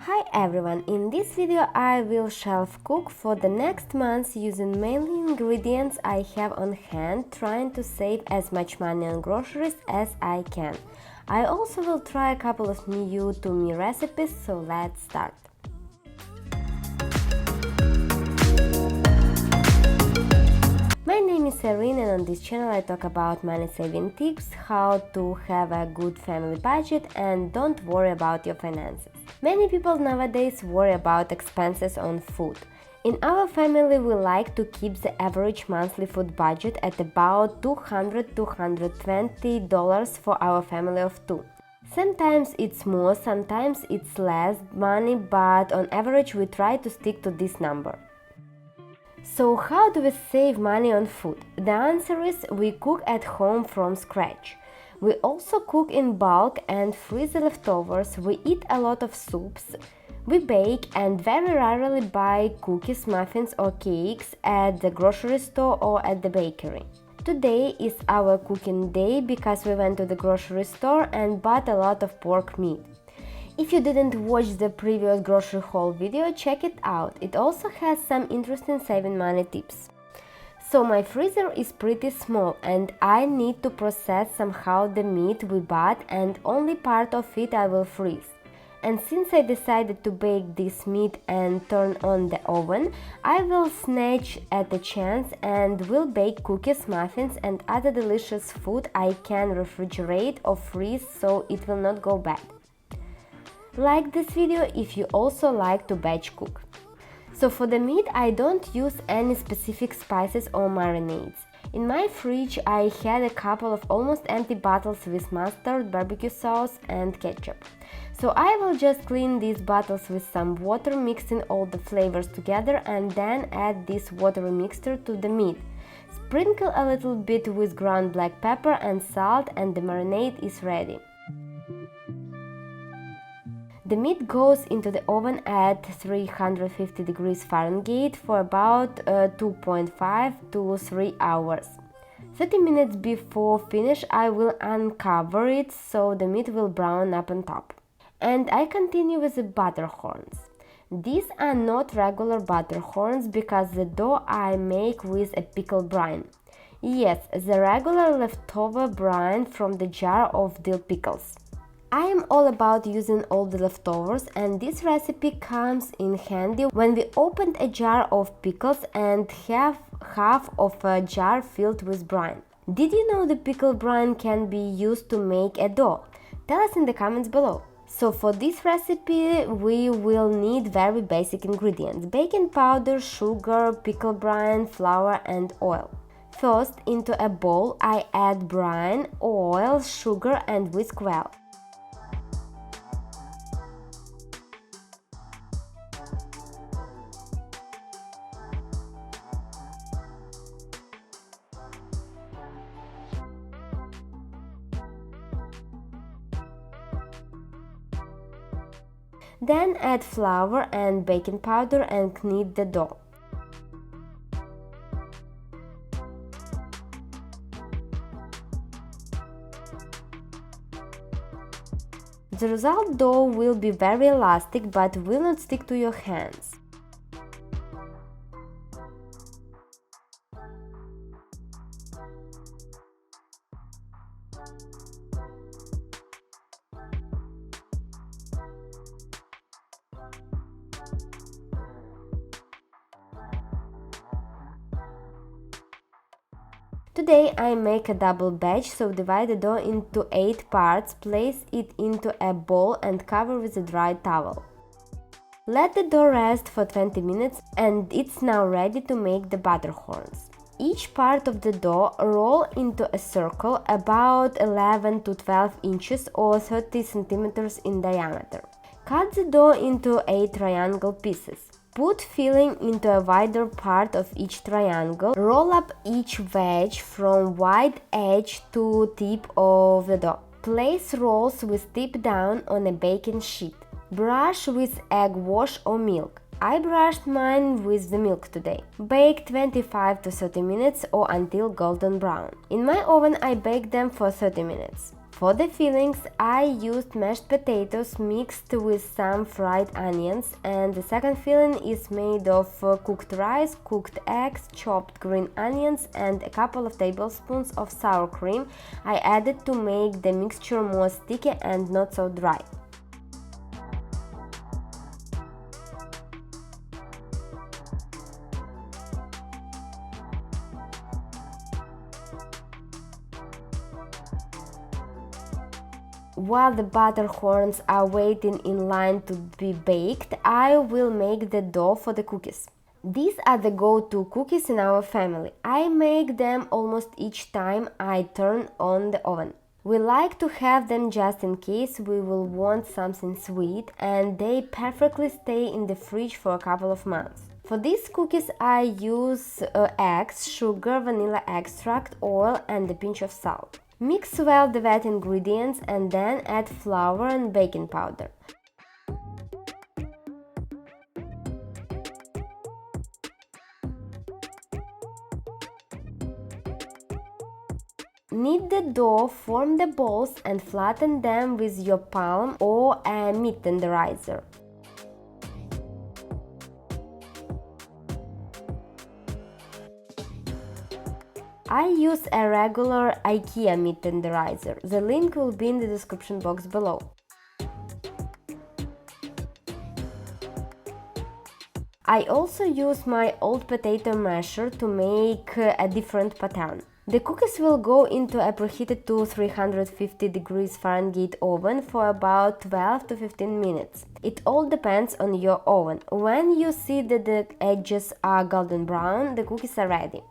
Hi everyone, in this video I will shelf cook for the next month using mainly ingredients I have on hand, trying to save as much money on groceries as I can. I also will try a couple of new to me recipes, so let's start. My name is Irene and on this channel I talk about money saving tips, how to have a good family budget and don't worry about your finances. Many people nowadays worry about expenses on food. In our family we like to keep the average monthly food budget at about $200–220 for our family of two. Sometimes it's more, sometimes it's less money, but on average we try to stick to this number. So how do we save money on food? The answer is we cook at home from scratch. We also cook in bulk and freeze the leftovers, we eat a lot of soups, we bake and very rarely buy cookies, muffins or cakes at the grocery store or at the bakery. Today is our cooking day because we went to the grocery store and bought a lot of pork meat. If you didn't watch the previous grocery haul video, check it out. It also has some interesting saving money tips. So my freezer is pretty small and I need to process somehow the meat we bought and only part of it I will freeze. And since I decided to bake this meat and turn on the oven, I will snatch at the chance and will bake cookies, muffins and other delicious food I can refrigerate or freeze so it will not go bad. Like this video if you also like to batch cook. So for the meat I don't use any specific spices or marinades. In my fridge I had a couple of almost empty bottles with mustard, barbecue sauce and ketchup. So I will just clean these bottles with some water, mixing all the flavors together and then add this watery mixture to the meat. Sprinkle a little bit with ground black pepper and salt and the marinade is ready. The meat goes into the oven at 350 degrees Fahrenheit for about 2.5 to 3 hours. 30 minutes before finish I will uncover it so the meat will brown up on top. And I continue with the butterhorns. These are not regular butterhorns because the dough I make with a pickle brine. Yes, the regular leftover brine from the jar of dill pickles. I am all about using all the leftovers and this recipe comes in handy when we opened a jar of pickles and have half of a jar filled with brine. Did you know the pickle brine can be used to make a dough? Tell us in the comments below. So for this recipe we will need very basic ingredients: baking powder, sugar, pickle brine, flour and oil. First, into a bowl I add brine, oil, sugar and whisk well. Then add flour and baking powder and knead the dough. The result dough will be very elastic but will not stick to your hands. Today I make a double batch, so divide the dough into 8 parts, place it into a bowl and cover with a dry towel. Let the dough rest for 20 minutes and it's now ready to make the butterhorns. Each part of the dough roll into a circle about 11 to 12 inches or 30 centimeters in diameter. Cut the dough into 8 triangle pieces. Put filling into a wider part of each triangle. Roll up each wedge from wide edge to tip of the dough. Place rolls with tip down on a baking sheet. Brush with egg wash or milk. I brushed mine with the milk today. Bake 25 to 30 minutes or until golden brown. In my oven I bake them for 30 minutes. For the fillings, I used mashed potatoes mixed with some fried onions, and the second filling is made of cooked rice, cooked eggs, chopped green onions, and a couple of tablespoons of sour cream I added to make the mixture more sticky and not so dry. While the butterhorns are waiting in line to be baked, I will make the dough for the cookies. These are the go-to cookies in our family. I make them almost each time I turn on the oven. We like to have them just in case we will want something sweet, and they perfectly stay in the fridge for a couple of months. For these cookies I use eggs, sugar, vanilla extract, oil and a pinch of salt. Mix well the wet ingredients and then add flour and baking powder. Knead the dough, form the balls and flatten them with your palm or a meat tenderizer. I use a regular IKEA meat tenderizer. The link will be in the description box below. I also use my old potato masher to make a different pattern. The cookies will go into a preheated to 350 degrees Fahrenheit oven for about 12 to 15 minutes. It all depends on your oven. When you see that the edges are golden brown, the cookies are ready.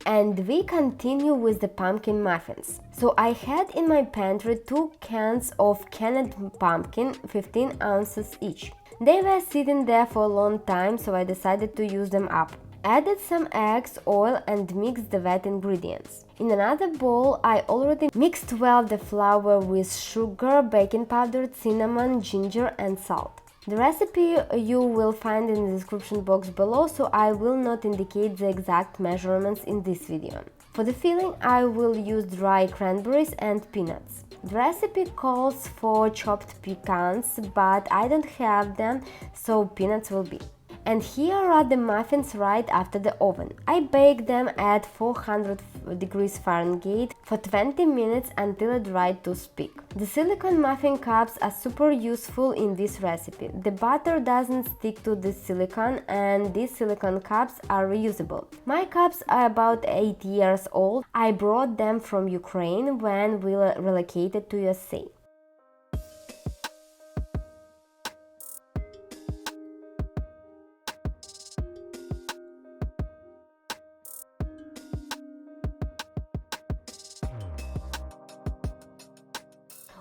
And we continue with the pumpkin muffins. So I had in my pantry 2 cans of canned pumpkin, 15 ounces each. They were sitting there for a long time, so I decided to use them up. Added some eggs, oil and mixed the wet ingredients. In another bowl I already mixed well the flour with sugar, baking powder, cinnamon, ginger and salt. The recipe you will find in the description box below, so I will not indicate the exact measurements in this video. For the filling I will use dry cranberries and peanuts. The recipe calls for chopped pecans, but I don't have them, so peanuts will be. And here are the muffins right after the oven. I bake them at 400 degrees Fahrenheit for 20 minutes until a dry toothpick. The silicone muffin cups are super useful in this recipe. The butter doesn't stick to the silicone and these silicone cups are reusable. My cups are about 8 years old. I brought them from Ukraine when we relocated to USA.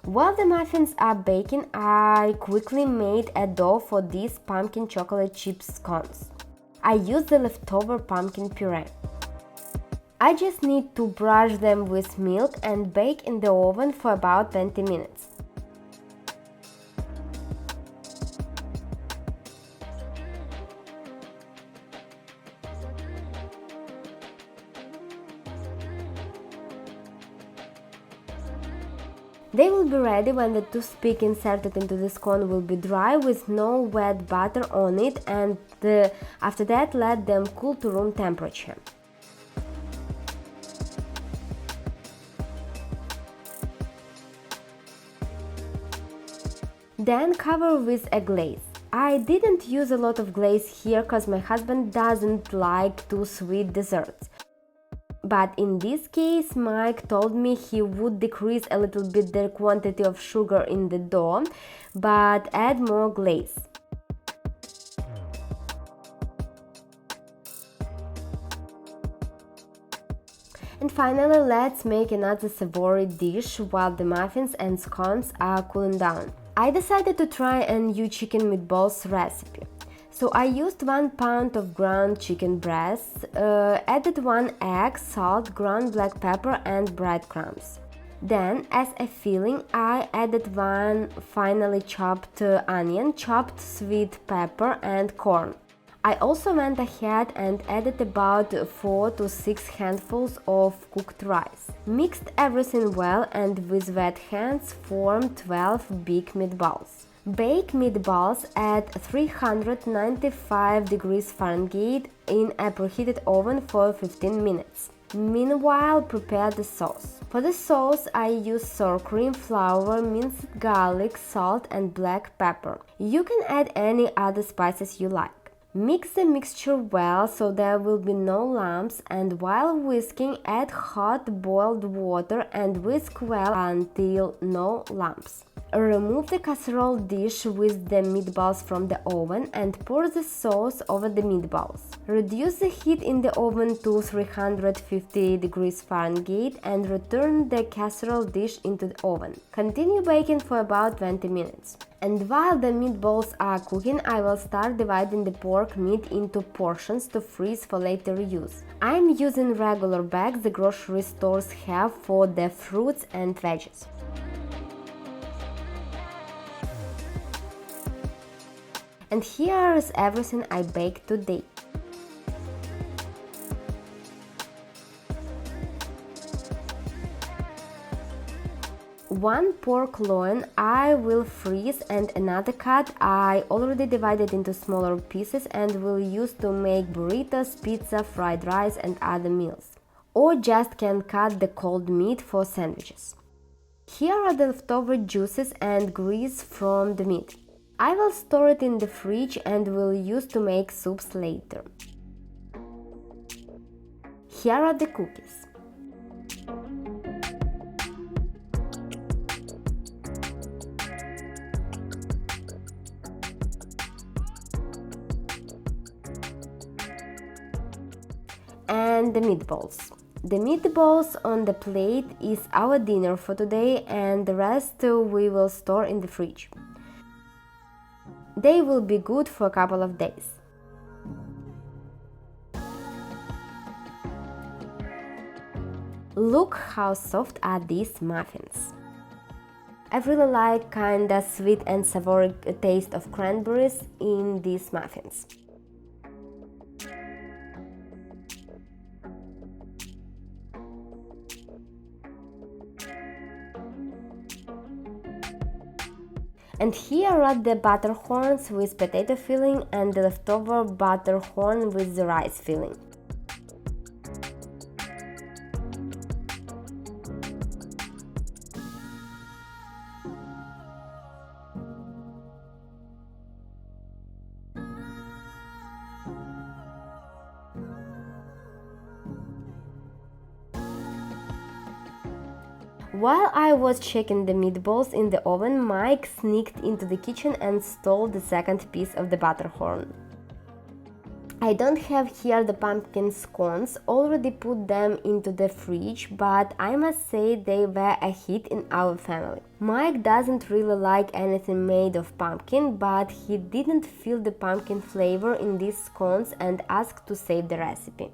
While the muffins are baking, I quickly made a dough for these pumpkin chocolate chip scones. I used the leftover pumpkin puree. I just need to brush them with milk and bake in the oven for about 20 minutes. They will be ready when the toothpick inserted into the scone will be dry with no wet butter on it, and after that let them cool to room temperature. Then cover with a glaze. I didn't use a lot of glaze here cause my husband doesn't like too sweet desserts. But in this case, Mike told me he would decrease a little bit the quantity of sugar in the dough, but add more glaze. And finally, let's make another savory dish while the muffins and scones are cooling down. I decided to try a new chicken meatballs recipe. So I used 1 pound of ground chicken breast, added 1 egg, salt, ground black pepper and breadcrumbs. Then, as a filling, I added 1 finely chopped onion, chopped sweet pepper and corn. I also went ahead and added about 4 to 6 handfuls of cooked rice. Mixed everything well and with wet hands formed 12 big meatballs. Bake meatballs at 395 degrees Fahrenheit in a preheated oven for 15 minutes. Meanwhile, prepare the sauce. For the sauce, I use sour cream, flour, minced garlic, salt and black pepper. You can add any other spices you like. Mix the mixture well so there will be no lumps, and while whisking, add hot boiled water and whisk well until no lumps. Remove the casserole dish with the meatballs from the oven and pour the sauce over the meatballs. Reduce the heat in the oven to 350 degrees Fahrenheit and return the casserole dish into the oven. Continue baking for about 20 minutes. And while the meatballs are cooking, I will start dividing the pork meat into portions to freeze for later use. I'm using regular bags the grocery stores have for the fruits and veggies. And here is everything I baked today. One pork loin I will freeze, and another cut I already divided into smaller pieces and will use to make burritos, pizza, fried rice and other meals. Or just can cut the cold meat for sandwiches. Here are the leftover juices and grease from the meat. I will store it in the fridge and will use to make soups later. Here are the cookies. And the meatballs. The meatballs on the plate is our dinner for today, and the rest we will store in the fridge. They will be good for a couple of days. Look how soft are these muffins. I really like kinda sweet and savory taste of cranberries in these muffins. And here are the butterhorns with potato filling and the leftover butterhorn with the rice filling. While I was checking the meatballs in the oven, Mike sneaked into the kitchen and stole the second piece of the butterhorn. I don't have here the pumpkin scones, already put them into the fridge, but I must say they were a hit in our family. Mike doesn't really like anything made of pumpkin, but he didn't feel the pumpkin flavor in these scones and asked to save the recipe.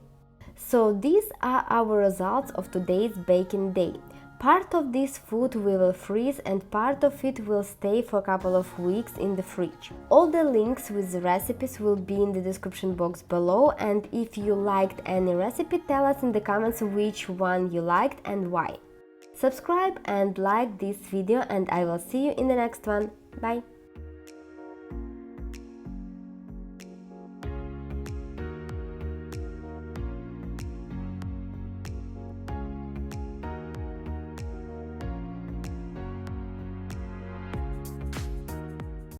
So these are our results of today's baking day. Part of this food we will freeze and part of it will stay for a couple of weeks in the fridge. All the links with the recipes will be in the description box below, and if you liked any recipe, tell us in the comments which one you liked and why. Subscribe and like this video, and I will see you in the next one. Bye!